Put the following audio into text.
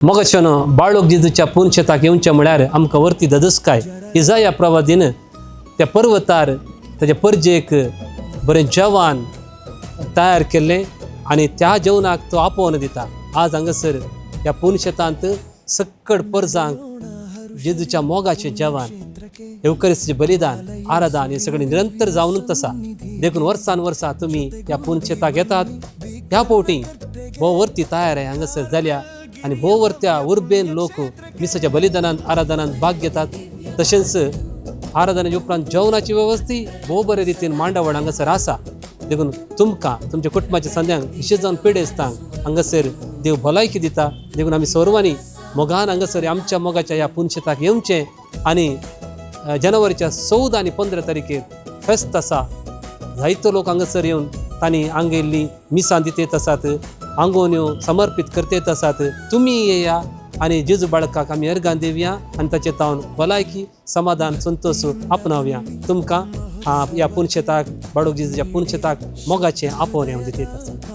मोगाच्यान बाळोक जेजूच्या पुनशेताक येवचें म्हळ्यार आमकां वरती ददस्काय इजाया प्रवादीन त्या पर्वतार ताच्या परजेक बरें जेवण तयार केल्लें आनी त्या जेवणाक तो आपोवन दिता। आज हांगासर ह्या पुनशेतांत सक्कड परजांक जेजूच्या मोगाचें जेवण एवकरिस्तीचें बलिदान आराधन हें सगळें निरंतर जावनूच आसा। देखून वर्सान वर्सा तुमी ह्या पुनशेताक येतात, ह्या पोवटी भोव वर्ती तयार आहे हांगासर जाल्या आनी भोव वर्त्या उर्बेन लोक मिसाच्या बलिदानांत आराधनांत भाग घेतात। तशेंच आराधनाच्या उपरांत जेवणाची वेवस्थी भोव बरे रितीन मांडावळ हांगासर आसा। देखून तुमकां तुमच्या कुटुंबाच्या संद्यांक विशेष जावन पिडेस्तांक हांगासर देव भलायकी दिता। देखून आमी सर्वांनी मोगान हांगासर आमच्या मोगाच्या ह्या पुनशेताक येवचें आनी जानेवारीच्या 14 आनी 15 तारीखेर फेस्त आसा। जायतो लोक हांगासर येवन तांणी आंगयल्ली मिसां दितेत आसात, आंगोन्यो समर्पीत करतेत आसात। तुमी येया आनी जेजू बाळकाक आमी अर्गां दिवया आनी ताचे तावन भलायकी समाधान संतोश आपणावया। तुमकां ह्या पुनशेताक बाळोक जेजूच्या पुनशेताक मोगाचें आपोवन दितेत आसा।